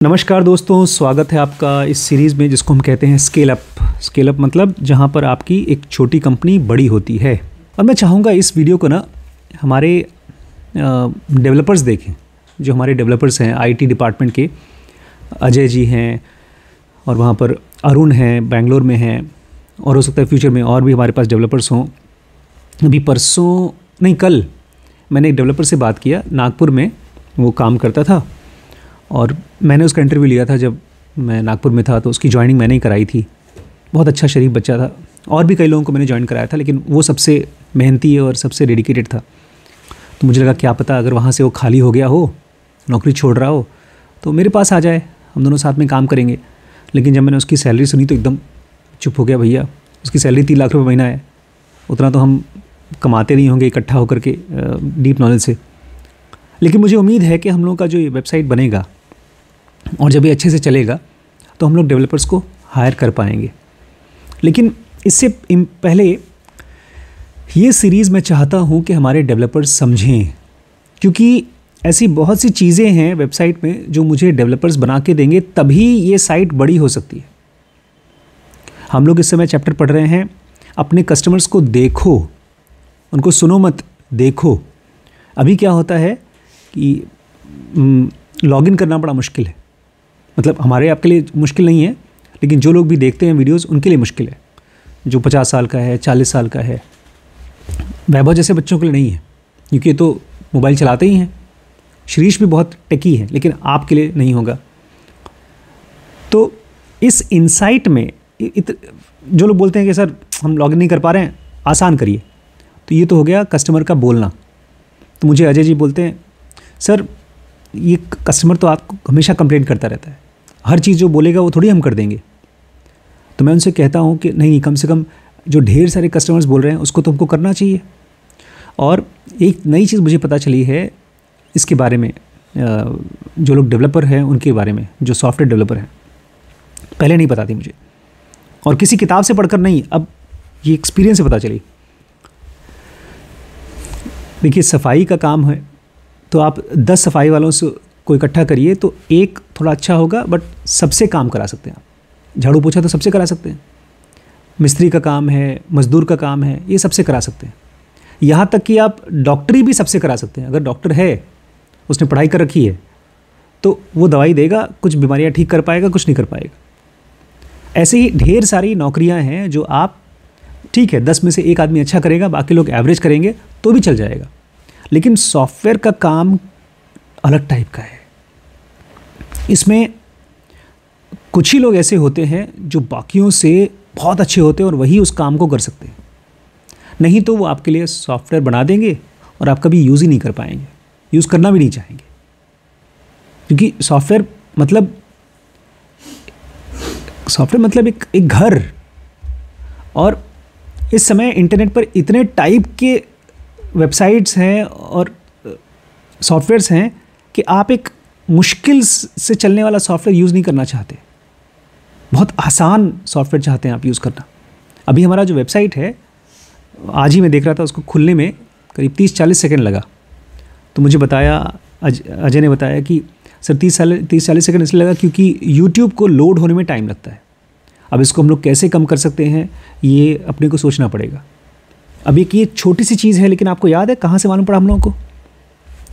नमस्कार दोस्तों, स्वागत है आपका इस सीरीज़ में जिसको हम कहते हैं स्केल अप। स्केल अप मतलब जहाँ पर आपकी एक छोटी कंपनी बड़ी होती है। और मैं चाहूँगा इस वीडियो को ना हमारे डेवलपर्स देखें, जो हमारे डेवलपर्स हैं आईटी डिपार्टमेंट के। अजय जी हैं और वहाँ पर अरुण हैं, बेंगलोर में हैं, और हो सकता है फ्यूचर में और भी हमारे पास डेवलपर्स हों। अभी परसों नहीं, कल मैंने एक डेवलपर से बात किया, नागपुर में वो काम करता था और मैंने उसका इंटरव्यू लिया था जब मैं नागपुर में था, तो उसकी जॉइनिंग मैंने ही कराई थी। बहुत अच्छा शरीफ बच्चा था, और भी कई लोगों को मैंने ज्वाइन कराया था, लेकिन वो सबसे मेहनती और सबसे डेडिकेटेड था। तो मुझे लगा क्या पता अगर वहाँ से वो खाली हो गया हो, नौकरी छोड़ रहा हो, तो मेरे पास आ जाए, हम दोनों साथ में काम करेंगे। लेकिन जब मैंने उसकी सैलरी सुनी तो एकदम चुप हो गया। भैया, उसकी सैलरी 3 लाख रुपये महीना है, उतना तो हम कमाते नहीं होंगे इकट्ठा होकर के डीप नॉलेज से। लेकिन मुझे उम्मीद है कि हम लोगों का जो ये वेबसाइट बनेगा और जब ये अच्छे से चलेगा तो हम लोग डेवलपर्स को हायर कर पाएंगे। लेकिन इससे पहले ये सीरीज़ मैं चाहता हूँ कि हमारे डेवलपर्स समझें, क्योंकि ऐसी बहुत सी चीज़ें हैं वेबसाइट में जो मुझे डेवलपर्स बना के देंगे, तभी ये साइट बड़ी हो सकती है। हम लोग इस समय चैप्टर पढ़ रहे हैं, अपने कस्टमर्स को देखो, उनको सुनो मत, देखो। अभी क्या होता है कि लॉगिन करना बड़ा मुश्किल है। मतलब हमारे आपके लिए मुश्किल नहीं है, लेकिन जो लोग भी देखते हैं वीडियोस उनके लिए मुश्किल है। जो 50 साल का है, 40 साल का है, वैभव जैसे बच्चों के लिए नहीं है, क्योंकि ये तो मोबाइल चलाते ही हैं। श्रीश भी बहुत टेकी है, लेकिन आपके लिए नहीं होगा। तो इस इनसाइट में जो लोग बोलते हैं कि सर हम लॉगिन नहीं कर पा रहे हैं, आसान करिए, तो ये तो हो गया कस्टमर का बोलना। तो मुझे अजय जी बोलते हैं, सर ये कस्टमर तो आपको हमेशा कंप्लेंट करता रहता है, हर चीज़ जो बोलेगा वो थोड़ी हम कर देंगे। तो मैं उनसे कहता हूँ कि नहीं, कम से कम जो ढेर सारे कस्टमर्स बोल रहे हैं उसको तो हमको करना चाहिए। और एक नई चीज़ मुझे पता चली है इसके बारे में, जो लोग डेवलपर हैं उनके बारे में, जो सॉफ्टवेयर डेवलपर हैं, पहले नहीं पता थी मुझे, और किसी किताब से पढ़कर नहीं, अब ये एक्सपीरियंस से पता चली। देखिए, सफाई का काम है तो आप 10 सफाई वालों से को इकट्ठा करिए तो एक थोड़ा अच्छा होगा, बट सबसे काम करा सकते हैं आप। झाड़ू पोछा तो सबसे करा सकते हैं, मिस्त्री का काम है, मजदूर का काम है, ये सबसे करा सकते हैं। यहाँ तक कि आप डॉक्टरी भी सबसे करा सकते हैं। अगर डॉक्टर है, उसने पढ़ाई कर रखी है, तो वो दवाई देगा, कुछ बीमारियाँ ठीक कर पाएगा, कुछ नहीं कर पाएगा। ऐसे ही ढेर सारी नौकरियाँ हैं जो आप, ठीक है 10 में से एक आदमी अच्छा करेगा, बाकी लोग एवरेज करेंगे तो भी चल जाएगा। लेकिन सॉफ्टवेयर का काम अलग टाइप का है। इसमें कुछ ही लोग ऐसे होते हैं जो बाकियों से बहुत अच्छे होते हैं और वही उस काम को कर सकते हैं, नहीं तो वो आपके लिए सॉफ्टवेयर बना देंगे और आप कभी यूज़ ही नहीं कर पाएंगे, यूज़ करना भी नहीं चाहेंगे। क्योंकि सॉफ्टवेयर मतलब एक घर। और इस समय इंटरनेट पर इतने टाइप के वेबसाइट्स हैं और सॉफ्टवेयर्स हैं कि आप एक मुश्किल से चलने वाला सॉफ्टवेयर यूज़ नहीं करना चाहते, बहुत आसान सॉफ्टवेयर चाहते हैं आप यूज़ करना। अभी हमारा जो वेबसाइट है, आज ही मैं देख रहा था, उसको खुलने में करीब 30-40 सेकंड लगा। तो मुझे बताया, अजय ने बताया कि सर 30-40 सेकंड इसलिए लगा क्योंकि यूट्यूब को लोड होने में टाइम लगता है। अब इसको हम लोग कैसे कम कर सकते हैं, ये अपने को सोचना पड़ेगा। अब एक ये छोटी सी चीज़ है, लेकिन आपको याद है कहाँ से मालूम पड़ा हम लोगों को?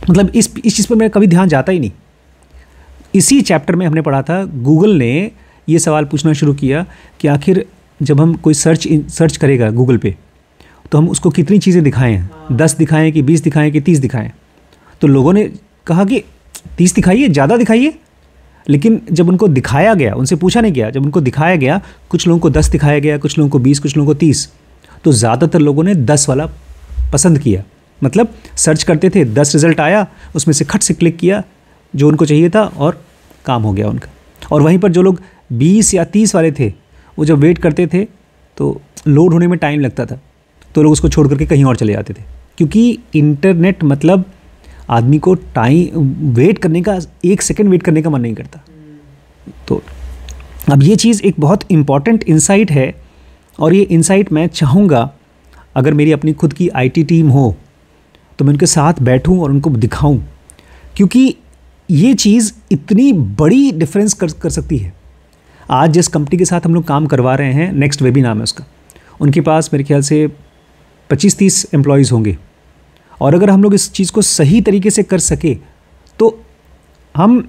मतलब इस चीज़ पर मेरा कभी ध्यान जाता ही नहीं। इसी चैप्टर में हमने पढ़ा था, गूगल ने ये सवाल पूछना शुरू किया कि आखिर जब हम कोई सर्च करेगा गूगल पे, तो हम उसको कितनी चीज़ें दिखाएं, 10 दिखाएं कि 20 दिखाएं कि 30 दिखाएं। तो लोगों ने कहा कि 30 दिखाइए, ज़्यादा दिखाइए। लेकिन जब उनको दिखाया गया, उनसे पूछा नहीं गया, जब उनको दिखाया गया, कुछ लोगों को 10 दिखाया गया, कुछ लोगों को 20, कुछ लोगों को 30, तो ज़्यादातर लोगों ने 10 वाला पसंद किया। मतलब सर्च करते थे, 10 रिज़ल्ट आया, उसमें से खट से क्लिक किया जो उनको चाहिए था और काम हो गया उनका। और वहीं पर जो लोग 20 या 30 वाले थे, वो जब वेट करते थे तो लोड होने में टाइम लगता था, तो लोग उसको छोड़ करके कहीं और चले जाते थे। क्योंकि इंटरनेट मतलब आदमी को टाइम वेट करने का, 1 सेकंड वेट करने का मन नहीं करता। तो अब ये चीज़ एक बहुत इम्पॉर्टेंट इंसाइट है, और ये इंसाइट मैं चाहूँगा अगर मेरी अपनी खुद की आईटी टीम हो तो मैं उनके साथ बैठूं और उनको दिखाऊं, क्योंकि ये चीज़ इतनी बड़ी डिफरेंस कर सकती है। आज जिस कंपनी के साथ हम लोग काम करवा रहे हैं, नेक्स्ट वेबी नाम है उसका, उनके पास मेरे ख्याल से 25-30 एम्प्लॉयज़ होंगे, और अगर हम लोग इस चीज़ को सही तरीके से कर सके तो हम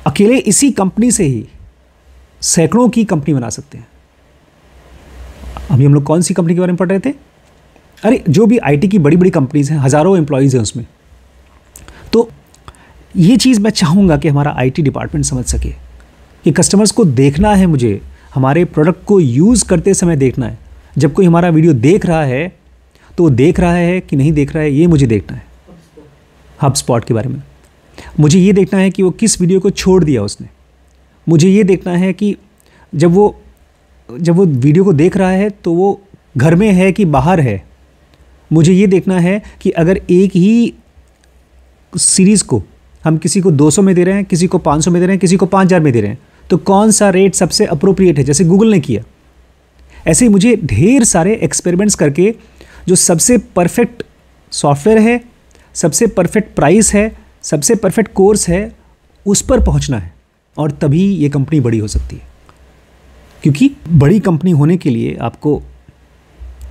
अकेले इसी कंपनी से ही सैकड़ों की कंपनी बना सकते हैं। अभी हम लोग कौन सी कंपनी के बारे में पढ़ रहे थे? अरे जो भी आईटी की बड़ी बड़ी कंपनीज़ हैं, हज़ारों एम्प्लॉयज़ हैं उसमें। तो ये चीज़ मैं चाहूँगा कि हमारा आईटी डिपार्टमेंट समझ सके कि कस्टमर्स को देखना है, मुझे हमारे प्रोडक्ट को यूज़ करते समय देखना है। जब कोई हमारा वीडियो देख रहा है तो वो देख रहा है कि नहीं देख रहा है, ये मुझे देखना है। HubSpot के बारे में मुझे ये देखना है कि वो किस वीडियो को छोड़ दिया उसने। मुझे ये देखना है कि जब वो वीडियो को देख रहा है तो वो घर में है कि बाहर है। मुझे ये देखना है कि अगर एक ही सीरीज़ को हम किसी को 200 में दे रहे हैं, किसी को 500 में दे रहे हैं, किसी को 5000 में दे रहे हैं, तो कौन सा रेट सबसे अप्रोप्रिएट है, जैसे गूगल ने किया। ऐसे ही मुझे ढेर सारे एक्सपेरिमेंट्स करके जो सबसे परफेक्ट सॉफ्टवेयर है, सबसे परफेक्ट प्राइस है, सबसे परफेक्ट कोर्स है, उस पर पहुंचना है, और तभी ये कंपनी बड़ी हो सकती है। क्योंकि बड़ी कंपनी होने के लिए आपको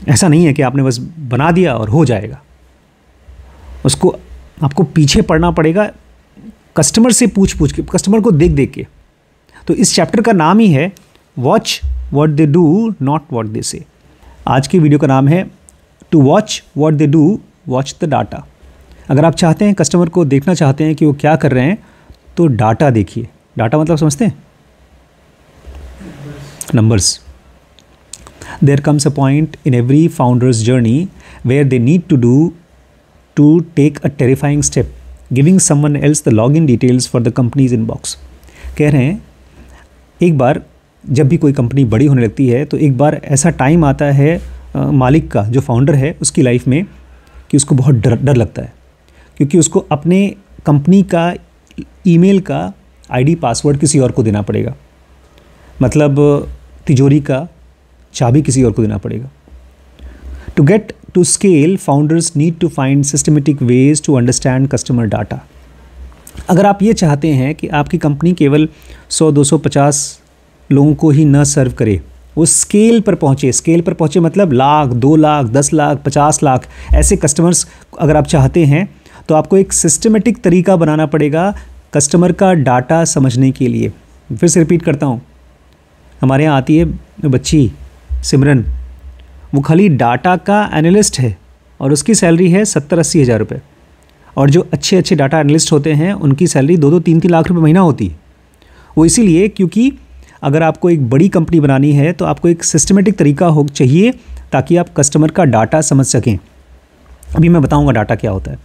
ऐसा नहीं है कि आपने बस बना दिया और हो जाएगा। उसको आपको पीछे पड़ना पड़ेगा, कस्टमर से पूछ के, कस्टमर को देख देख के। तो इस चैप्टर का नाम ही है watch what they do not what they say. आज की वीडियो का नाम है to watch what they do, watch the data. अगर आप चाहते हैं, कस्टमर को देखना चाहते हैं कि वो क्या कर रहे हैं, तो डाटा देखिए। डाटा मतलब समझते हैं? Numbers. There comes a point in every founder's journey where they need to take a terrifying step, giving someone else the login details for the company's inbox. कह रहे हैं एक बार जब भी कोई कंपनी बड़ी होने लगती है तो एक बार ऐसा टाइम आता है मालिक का, जो फाउंडर है, उसकी लाइफ में, कि उसको बहुत डर लगता है, क्योंकि उसको अपने कंपनी का ईमेल का आईडी पासवर्ड किसी और को देना पड़ेगा। मतलब तिजोरी का चाबी किसी और को देना पड़ेगा। To get to scale, founders need to find systematic ways to understand customer data. अगर आप ये चाहते हैं कि आपकी कंपनी केवल 100, 250 लोगों को ही न सर्व करे, वो स्केल पर पहुँचे। स्केल पर पहुँचे मतलब लाख, 2 लाख, 10 लाख, 50 लाख ऐसे कस्टमर्स अगर आप चाहते हैं, तो आपको एक सिस्टमेटिक तरीका बनाना पड़ेगा कस्टमर का डाटा समझने के लिए। फिर से रिपीट करता हूँ, हमारे यहाँ आती है बच्ची सिमरन, वो खाली डाटा का एनालिस्ट है और उसकी सैलरी है 70-80 हज़ार रुपये। और जो अच्छे अच्छे डाटा एनालिस्ट होते हैं उनकी सैलरी 2-2, 3-3 लाख रुपये महीना होती है। वो इसीलिए क्योंकि अगर आपको एक बड़ी कंपनी बनानी है तो आपको एक सिस्टमेटिक तरीका हो चाहिए ताकि आप कस्टमर का डाटा समझ सकें। अभी मैं बताऊंगा डाटा क्या होता है।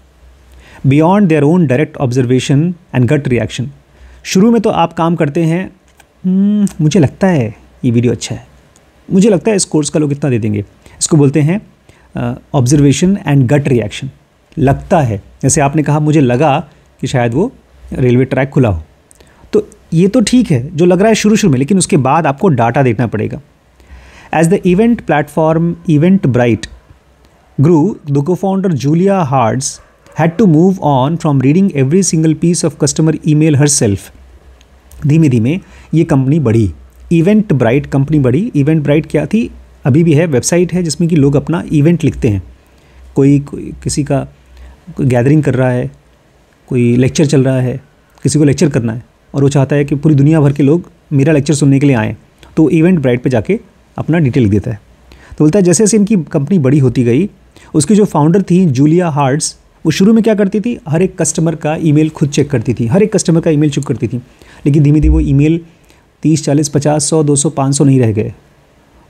Beyond their own direct observation and gut reaction. शुरू में तो आप काम करते हैं, मुझे लगता है ये वीडियो अच्छा है, मुझे लगता है इस कोर्स का लोग इतना दे देंगे। इसको बोलते हैं ऑब्जर्वेशन एंड गट रिएक्शन। लगता है, जैसे आपने कहा मुझे लगा कि शायद वो रेलवे ट्रैक खुला हो, तो ये तो ठीक है जो लग रहा है शुरू में, लेकिन उसके बाद आपको डाटा देखना पड़ेगा। As the event platform Eventbrite grew, the co-founder Julia Hards had to move on from reading every single piece of customer email herself. धीमे धीमे ये कंपनी बढ़ी, Eventbrite कंपनी बढ़ी। Eventbrite क्या थी? अभी भी है, वेबसाइट है जिसमें कि लोग अपना इवेंट लिखते हैं। कोई किसी का कोई गैदरिंग कर रहा है, कोई लेक्चर चल रहा है, किसी को लेक्चर करना है और वो चाहता है कि पूरी दुनिया भर के लोग मेरा लेक्चर सुनने के लिए आएँ, तो Eventbrite पे जाके अपना डिटेल लिख देता है। तो बोलता है जैसे जैसे इनकी कंपनी बड़ी होती गई, उसकी जो फाउंडर थी जूलिया हार्ड्स, वो शुरू में क्या करती थी, हर एक कस्टमर का ईमेल खुद चेक करती थी, हर एक कस्टमर का ईमेल चेक करती थी। लेकिन धीमे धीमे वो ईमेल 30, 40, 50, 100, 200, 500 नहीं रह गए,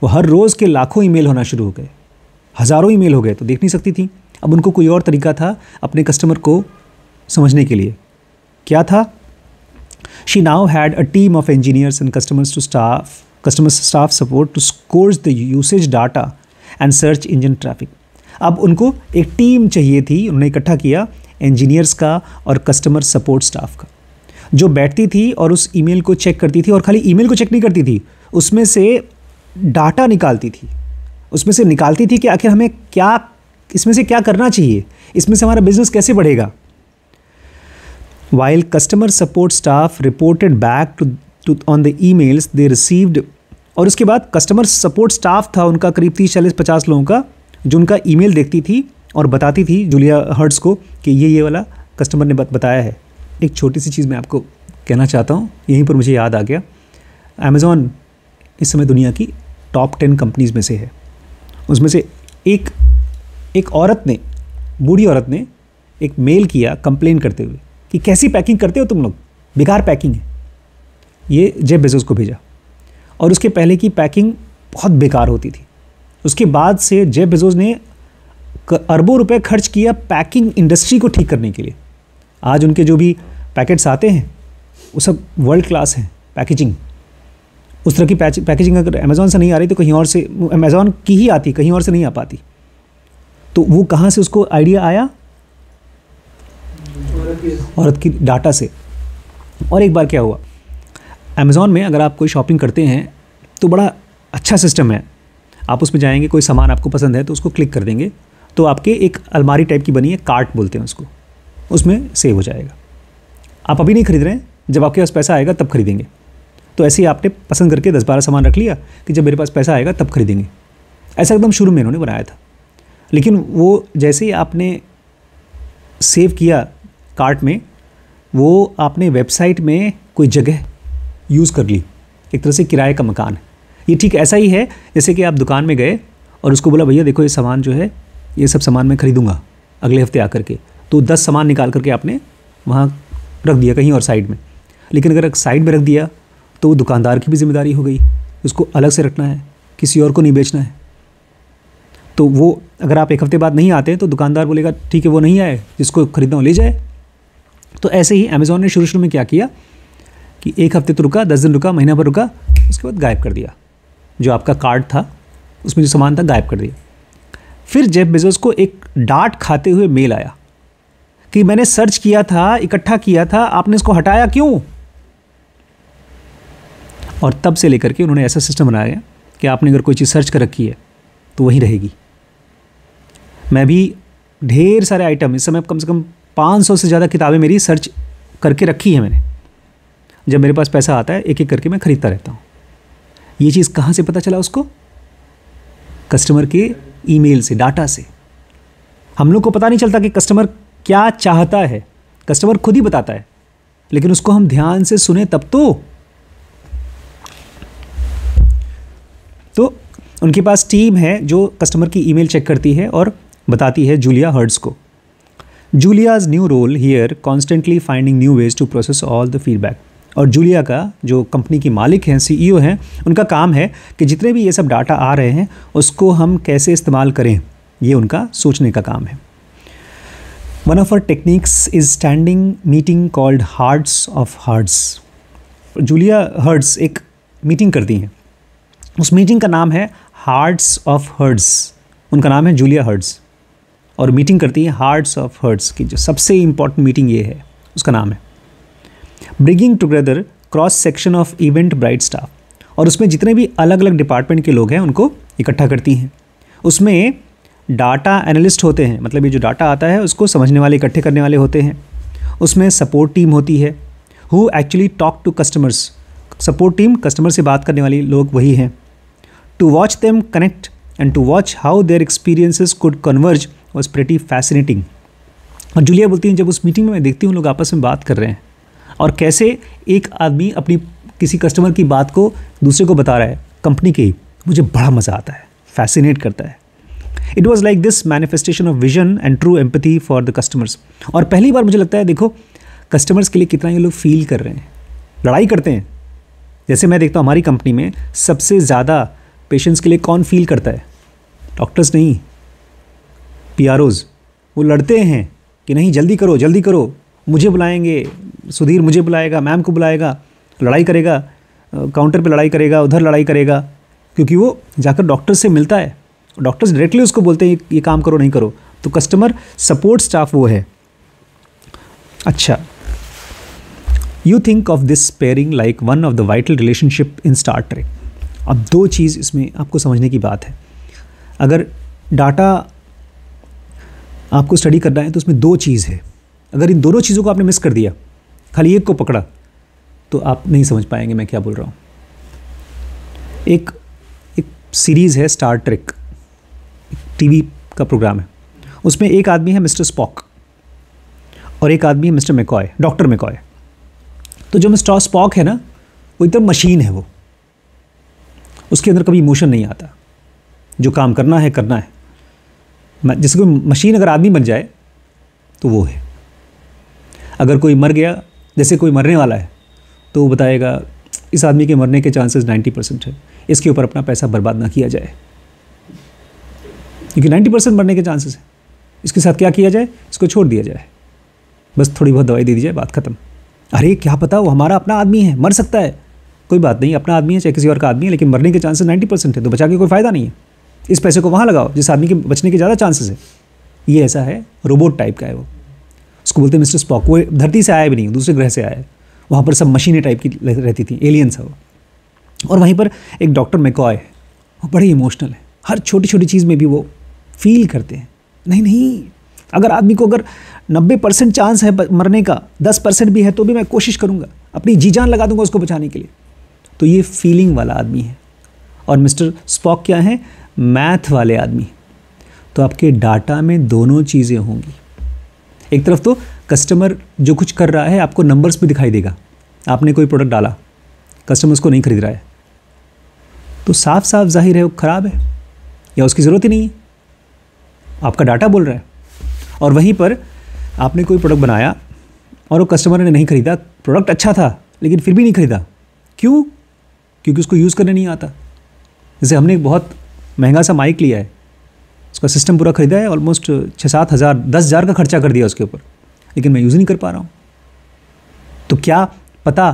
वो हर रोज़ के लाखों ईमेल होना शुरू हो गए, हज़ारों ईमेल हो गए, तो देख नहीं सकती थी। अब उनको कोई और तरीका था अपने कस्टमर को समझने के लिए। क्या था? She now had a team of engineers and customer staff support to scores the usage data and search engine traffic. अब उनको एक टीम चाहिए थी, उन्होंने इकट्ठा किया इंजीनियर्स का और कस्टमर सपोर्ट स्टाफ का, जो बैठती थी और उस ईमेल को चेक करती थी। और खाली ईमेल को चेक नहीं करती थी, उसमें से डाटा निकालती थी, उसमें से निकालती थी कि आखिर हमें क्या, इसमें से क्या करना चाहिए, इसमें से हमारा बिजनेस कैसे बढ़ेगा। While customer support staff reported back to on the emails they received, और उसके बाद कस्टमर सपोर्ट स्टाफ था उनका करीब 30-40-50 लोगों का, जो उनका ईमेल देखती थी और बताती थी जूलिया हर्ट्ज़ को कि ये वाला कस्टमर ने बताया है। एक छोटी सी चीज़ मैं आपको कहना चाहता हूँ, यहीं पर मुझे याद आ गया। अमेज़ॉन इस समय दुनिया की टॉप 10 कंपनीज़ में से है। उसमें से एक औरत ने, बूढ़ी औरत ने एक मेल किया कंप्लेन करते हुए कि कैसी पैकिंग करते हो तुम लोग, बेकार पैकिंग है। ये जेफ बेजोस को भेजा, और उसके पहले की पैकिंग बहुत बेकार होती थी। उसके बाद से जेफ बेजोस ने अरबों रुपए खर्च किया पैकिंग इंडस्ट्री को ठीक करने के लिए। आज उनके जो भी पैकेट्स आते हैं वो सब वर्ल्ड क्लास हैं। पैकेजिंग, उस तरह की पैकेजिंग अगर अमेज़ॉन से नहीं आ रही तो कहीं और से, अमेज़ॉन की ही आती, कहीं और से नहीं आ पाती। तो वो कहाँ से उसको आइडिया आया? औरत की डाटा से। और एक बार क्या हुआ, अमेज़ॉन में अगर आप कोई शॉपिंग करते हैं तो बड़ा अच्छा सिस्टम है। आप उसमें जाएंगे, कोई सामान आपको पसंद है तो उसको क्लिक कर देंगे, तो आपके एक अलमारी टाइप की बनी है, कार्ट बोलते हैं उसको, उसमें सेव हो जाएगा। आप अभी नहीं खरीद रहे हैं, जब आपके पास पैसा आएगा तब खरीदेंगे। तो ऐसे ही आपने पसंद करके 10-12 सामान रख लिया कि जब मेरे पास पैसा आएगा तब खरीदेंगे। ऐसा एकदम शुरू में इन्होंने बनाया था। लेकिन वो जैसे ही आपने सेव किया कार्ट में, वो आपने वेबसाइट में कोई जगह यूज़ कर ली, एक तरह से किराए का मकान है। ये ठीक ऐसा ही है जैसे कि आप दुकान में गए और उसको बोला भैया देखो ये सामान जो है, ये सब सामान मैं खरीदूंगा अगले हफ्ते आकर के, तो 10 सामान निकाल करके आपने वहाँ रख दिया कहीं और साइड में। लेकिन अगर साइड में रख दिया तो वो दुकानदार की भी जिम्मेदारी हो गई, उसको अलग से रखना है, किसी और को नहीं बेचना है। तो वो अगर आप एक हफ्ते बाद नहीं आते तो दुकानदार बोलेगा ठीक है वो नहीं आए, जिसको खरीदना हो ले जाए। तो ऐसे ही अमेज़ॉन ने शुरू में क्या किया कि एक हफ्ते तो रुका, 10 दिन रुका, महीना भर रुका, उसके बाद गायब कर दिया। जो आपका कार्ड था उसमें जो सामान था गायब कर दिया। फिर जेफ बेजोस को एक डांट खाते हुए मेल आया कि मैंने सर्च किया था, इकट्ठा किया था, आपने इसको हटाया क्यों? और तब से लेकर के उन्होंने ऐसा सिस्टम बनाया कि आपने अगर कोई चीज़ सर्च कर रखी है तो वहीं रहेगी। मैं भी ढेर सारे आइटम, इस समय कम से कम 500 से ज़्यादा किताबें मेरी सर्च करके रखी है मैंने। जब मेरे पास पैसा आता है एक एक करके मैं ख़रीदता रहता हूँ। ये चीज़ कहाँ से पता चला उसको? कस्टमर के ईमेल से, डाटा से। हम लोग को पता नहीं चलता कि कस्टमर क्या चाहता है, कस्टमर खुद ही बताता है, लेकिन उसको हम ध्यान से सुने तब तो उनके पास टीम है जो कस्टमर की ईमेल चेक करती है और बताती है जूलिया हर्ट्ज़ को। Julia's new role here constantly finding new ways to process all the feedback. और जूलिया का जो कंपनी की मालिक हैं, सीईओ हैं, उनका काम है कि जितने भी ये सब डाटा आ रहे हैं उसको हम कैसे इस्तेमाल करें, ये उनका सोचने का काम है। One of our techniques is standing meeting called hearts of Hertz. Julia Hertz एक मीटिंग करती हैं, उस मीटिंग का नाम है हार्ट्स ऑफ हर्ट्ज़। उनका नाम है जूलिया हर्ट्ज़ और मीटिंग करती है हार्ट्स ऑफ हर्ट्ज़ की। जो सबसे इम्पॉर्टेंट मीटिंग ये है, उसका नाम है bringing together cross section of event bright staff. और उसमें जितने भी अलग अलग डिपार्टमेंट के लोग हैं उनको इकट्ठा करती हैं। उसमें डाटा एनालिस्ट होते हैं, मतलब ये जो डाटा आता है उसको समझने वाले, इकट्ठे करने वाले होते हैं। उसमें सपोर्ट टीम होती है, who actually talk to customers. Support team customer से बात करने वाले लोग वही हैं। To watch them connect and to watch how their experiences could converge was pretty fascinating. और जूलिया बोलती हैं जब उस मीटिंग में मैं देखती हूँ लोग आपस में बात कर रहे हैं और कैसे एक आदमी अपनी किसी कस्टमर की बात को दूसरे को बता रहा है, कंपनी की, मुझे बड़ा मज़ा आता है, फैसिनेट करता है। It was like this manifestation of vision and true empathy for the customers. और पहली बार मुझे लगता है देखो कस्टमर्स के लिए कितना ये लोग फील कर रहे हैं, लड़ाई करते हैं। जैसे मैं देखता हूँ हमारी कंपनी में सबसे ज़्यादा पेशेंट्स के लिए कौन फील करता है? डॉक्टर्स नहीं, PROs। वो लड़ते हैं कि नहीं जल्दी करो जल्दी करो, मुझे बुलाएंगे, सुधीर मुझे बुलाएगा, मैम को बुलाएगा, लड़ाई करेगा, काउंटर पे लड़ाई करेगा, उधर लड़ाई करेगा, क्योंकि वो जाकर डॉक्टर से मिलता है। डॉक्टर्स डायरेक्टली उसको बोलते हैं ये काम करो नहीं करो। तो कस्टमर सपोर्ट स्टाफ वो है। अच्छा, you think of this pairing like one of the vital relationship in Star Trek. अब दो चीज़ इसमें आपको समझने की बात है। अगर डाटा आपको स्टडी करना है तो उसमें दो चीज़ है। अगर इन दोनों चीज़ों को आपने मिस कर दिया खाली एक को पकड़ा तो आप नहीं समझ पाएंगे मैं क्या बोल रहा हूँ। एक सीरीज़ है स्टार ट्रेक, टीवी का प्रोग्राम है, उसमें एक आदमी है मिस्टर स्पॉक और एक आदमी है मिस्टर मैकॉय, डॉक्टर मैकॉय। तो जो मिस्टर स्पॉक है ना, वो एकदम मशीन है, वो उसके अंदर कभी इमोशन नहीं आता, जो काम करना है करना है। जैसे कोई मशीन अगर आदमी बन जाए तो वो है। अगर कोई मर गया, जैसे कोई मरने वाला है, तो वो बताएगा इस आदमी के मरने के चांसेस 90% है, इसके ऊपर अपना पैसा बर्बाद ना किया जाए, क्योंकि 90% मरने के चांसेस है। इसके साथ क्या किया जाए, इसको छोड़ दिया जाए, बस थोड़ी बहुत दवाई दे दी जाए, बात खत्म। अरे क्या पता वो हमारा अपना आदमी है, मर सकता है, कोई बात नहीं, अपना आदमी है चाहे किसी और का आदमी है, लेकिन मरने के चांसेस 90% है, तो बचा के कोई फ़ायदा नहीं है। इस पैसे को वहाँ लगाओ जिस आदमी के बचने के ज़्यादा चांसेस है। ये ऐसा है, रोबोट टाइप का है वो, उसको बोलते हैं मिस्टर स्पॉक। वो धरती से आया भी नहीं, दूसरे ग्रह से आया है, वहाँ पर सब मशीनें टाइप की रहती थी, एलियंस है वो। और वहीं पर एक डॉक्टर मैकॉय, वो बड़े इमोशनल है, हर छोटी छोटी चीज़ में भी वो फील करते हैं। नहीं, अगर आदमी को अगर 90% चांस है मरने का, 10% भी है तो भी मैं कोशिश करूँगा, अपनी जी जान लगा दूंगा उसको बचाने के लिए। तो ये फीलिंग वाला आदमी है। और मिस्टर स्पॉक क्या है, मैथ वाले आदमी। तो आपके डाटा में दोनों चीज़ें होंगी। एक तरफ तो कस्टमर जो कुछ कर रहा है आपको नंबर्स भी दिखाई देगा। आपने कोई प्रोडक्ट डाला, कस्टमर उसको नहीं खरीद रहा है, तो साफ साफ जाहिर है वो ख़राब है या उसकी ज़रूरत ही नहीं है, आपका डाटा बोल रहा है। और वहीं पर आपने कोई प्रोडक्ट बनाया और वो कस्टमर ने नहीं खरीदा, प्रोडक्ट अच्छा था लेकिन फिर भी नहीं खरीदा, क्यों? क्योंकि उसको यूज़ करने नहीं आता। जैसे हमने एक बहुत महंगा सा माइक लिया है, उसका सिस्टम पूरा खरीदा है, ऑलमोस्ट 6-7 हज़ार 10,000 का खर्चा कर दिया उसके ऊपर, लेकिन मैं यूज़ नहीं कर पा रहा हूँ। तो क्या पता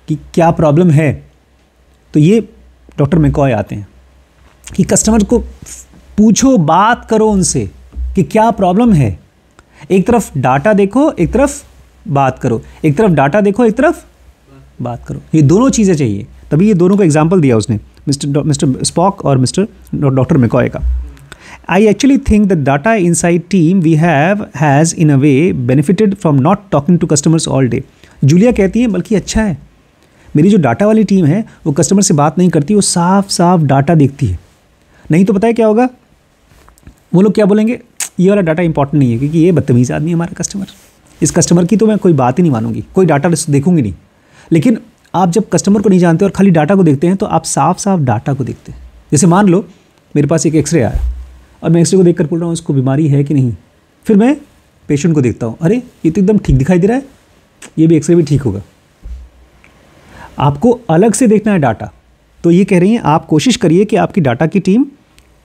कि क्या प्रॉब्लम है? तो ये डॉक्टर मैकॉय आते हैं कि कस्टमर को पूछो, बात करो उनसे कि क्या प्रॉब्लम है। एक तरफ डाटा देखो, एक तरफ बात करो, एक तरफ डाटा देखो, एक तरफ बात करो। ये दोनों चीज़ें चाहिए। तभी ये दोनों का एग्जाम्पल दिया उसने, मिस्टर स्पॉक और मिस्टर डॉक्टर मैकॉय का। I actually think the data inside team we have has in a way benefited from not talking to customers all day. Julia कहती है बल्कि अच्छा है, मेरी जो डाटा वाली टीम है वो कस्टमर से बात नहीं करती, वो साफ साफ डाटा देखती है। नहीं तो पता है क्या होगा, वो लोग क्या बोलेंगे, ये वाला डाटा इंपॉर्टेंट नहीं है क्योंकि ये बदतमीज़ आदमी है हमारा कस्टमर, इस कस्टमर की तो मैं कोई बात ही नहीं मानूंगी, कोई डाटा देखूंगी नहीं। लेकिन आप जब कस्टमर को नहीं जानते और खाली डाटा को देखते हैं तो आप साफ साफ डाटा को देखते हैं। जैसे मान लो मेरे पास एक एक्सरे आया और मैं एक्सरे को देखकर बोल रहा हूँ उसको बीमारी है कि नहीं, फिर मैं पेशेंट को देखता हूँ, अरे ये तो एकदम ठीक दिखाई दे रहा है, ये भी एक्सरे भी ठीक होगा। आपको अलग से देखना है डाटा। तो ये कह रही हैं आप कोशिश करिए कि आपकी डाटा की टीम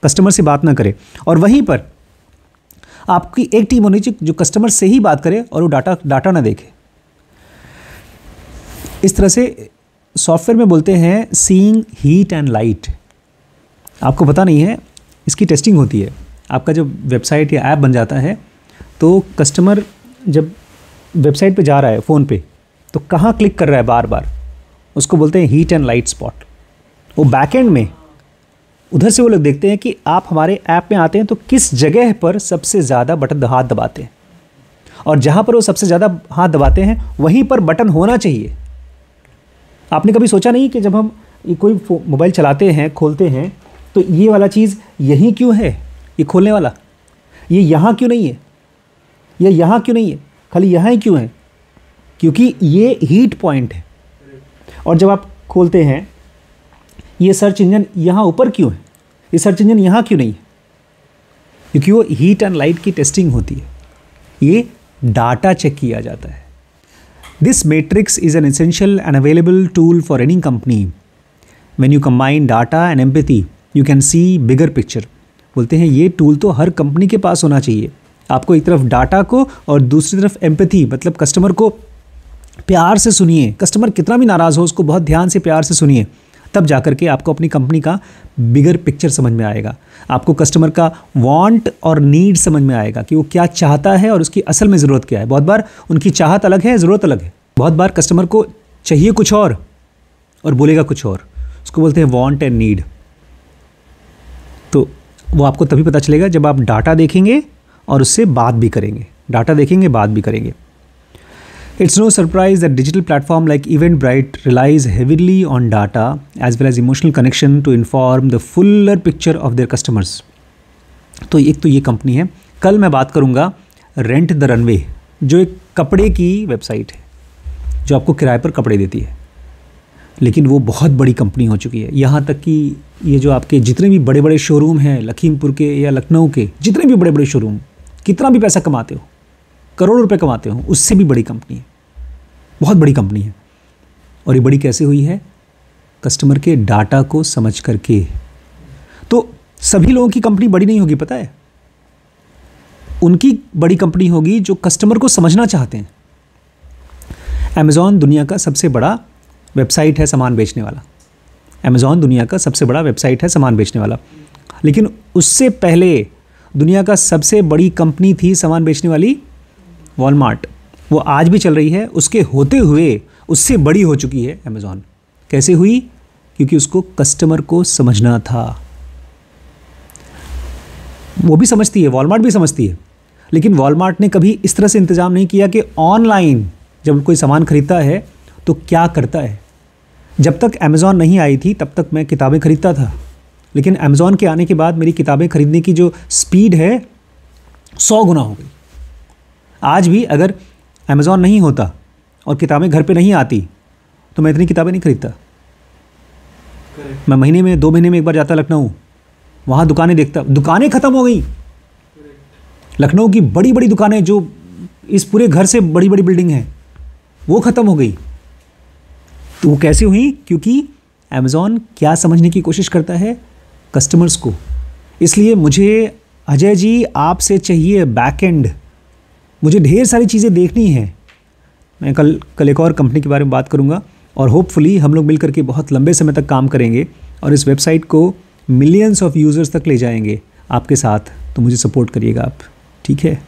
कस्टमर से बात ना करे, और वहीं पर आपकी एक टीम होनी चाहिए जो कस्टमर से ही बात करे और वो डाटा ना देखे। इस तरह से सॉफ्टवेयर में बोलते हैं सीइंग हीट एंड लाइट। आपको पता नहीं है, इसकी टेस्टिंग होती है। आपका जब वेबसाइट या ऐप बन जाता है तो कस्टमर जब वेबसाइट पे जा रहा है फ़ोन पे, तो कहाँ क्लिक कर रहा है बार बार, उसको बोलते हैं हीट एंड लाइट स्पॉट। वो बैकएंड में उधर से वो लोग देखते हैं कि आप हमारे ऐप में आते हैं तो किस जगह पर सबसे ज़्यादा बटन हाथ दबाते हैं, और जहाँ पर वो सबसे ज़्यादा हाथ दबाते हैं वहीं पर बटन होना चाहिए। आपने कभी सोचा नहीं कि जब हम कोई मोबाइल चलाते हैं, खोलते हैं, तो ये वाला चीज़ यहीं क्यों है, ये खोलने वाला, ये यहाँ क्यों नहीं है, ये यहाँ क्यों नहीं है, खाली यहाँ ही क्यों है? क्योंकि ये हीट पॉइंट है। और जब आप खोलते हैं, ये सर्च इंजन यहाँ ऊपर क्यों है, ये सर्च इंजन यहाँ क्यों नहीं है? क्योंकि वो हीट एंड लाइट की टेस्टिंग होती है, ये डाटा चेक किया जाता है। This matrix is an essential and available tool for any company. When you combine data and empathy, you can see bigger picture. बोलते हैं ये टूल तो हर कंपनी के पास होना चाहिए। आपको एक तरफ डाटा को और दूसरी तरफ एम्पैथी, मतलब कस्टमर को प्यार से सुनिए। कस्टमर कितना भी नाराज़ हो उसको बहुत ध्यान से प्यार से सुनिए, तब जाकर के आपको अपनी कंपनी का बिगर पिक्चर समझ में आएगा। आपको कस्टमर का वांट और नीड समझ में आएगा कि वो क्या चाहता है और उसकी असल में ज़रूरत क्या है। बहुत बार उनकी चाहत अलग है, ज़रूरत अलग है। बहुत बार कस्टमर को चाहिए कुछ और बोलेगा कुछ और, उसको बोलते हैं वांट एंड नीड। तो वो आपको तभी पता चलेगा जब आप डाटा देखेंगे और उससे बात भी करेंगे। डाटा देखेंगे, बात भी करेंगे। It's no surprise that digital platform like Eventbrite relies heavily on data as well as emotional connection to inform the fuller picture of their customers. तो एक तो ये कंपनी है। कल मैं बात करूँगा रेंट द रनवे, जो एक कपड़े की वेबसाइट है जो आपको किराए पर कपड़े देती है, लेकिन वो बहुत बड़ी कंपनी हो चुकी है। यहाँ तक कि ये जो आपके जितने भी बड़े बड़े शोरूम हैं लखीमपुर के या लखनऊ के, जितने भी बड़े बड़े शोरूम, कितना भी पैसा कमाते हो, करोड़ों रुपए कमाते हो, उससे भी बड़ी कंपनी है, बहुत बड़ी कंपनी है। और ये बड़ी कैसे हुई है? कस्टमर के डाटा को समझ करके। तो सभी लोगों की कंपनी बड़ी नहीं होगी, पता है, उनकी बड़ी कंपनी होगी जो कस्टमर को समझना चाहते हैं। अमेज़ॉन दुनिया का सबसे बड़ा वेबसाइट है सामान बेचने वाला। अमेज़ॉन दुनिया का सबसे बड़ा वेबसाइट है सामान बेचने वाला, लेकिन उससे पहले दुनिया का सबसे बड़ी कंपनी थी सामान बेचने वाली, वॉलमार्ट। वो आज भी चल रही है, उसके होते हुए उससे बड़ी हो चुकी है अमेज़ॉन। कैसे हुई? क्योंकि उसको कस्टमर को समझना था। वो भी समझती है, वॉलमार्ट भी समझती है, लेकिन वॉलमार्ट ने कभी इस तरह से इंतज़ाम नहीं किया कि ऑनलाइन जब कोई सामान खरीदता है तो क्या करता है। जब तक अमेज़ॉन नहीं आई थी तब तक मैं किताबें खरीदता था, लेकिन अमेज़ॉन के आने के बाद मेरी किताबें खरीदने की जो स्पीड है 100 गुना हो गई। आज भी अगर अमेज़ॉन नहीं होता और किताबें घर पे नहीं आती तो मैं इतनी किताबें नहीं खरीदता। मैं महीने में 2 महीने में एक बार जाता लखनऊ, वहाँ दुकानें देखता, दुकानें ख़त्म हो गई। लखनऊ की बड़ी बड़ी दुकानें जो इस पूरे घर से बड़ी बड़ी बिल्डिंग हैं वो ख़त्म हो गई। तो वो कैसे हुई? क्योंकि अमेज़ॉन क्या समझने की कोशिश करता है? कस्टमर्स को। इसलिए मुझे अजय जी आपसे चाहिए बैकएंड, मुझे ढेर सारी चीज़ें देखनी हैं। मैं कल एक और कंपनी के बारे में बात करूंगा और होपफुली हम लोग मिलकर के बहुत लंबे समय तक काम करेंगे और इस वेबसाइट को मिलियंस ऑफ यूज़र्स तक ले जाएंगे आपके साथ। तो मुझे सपोर्ट करिएगा आप, ठीक है?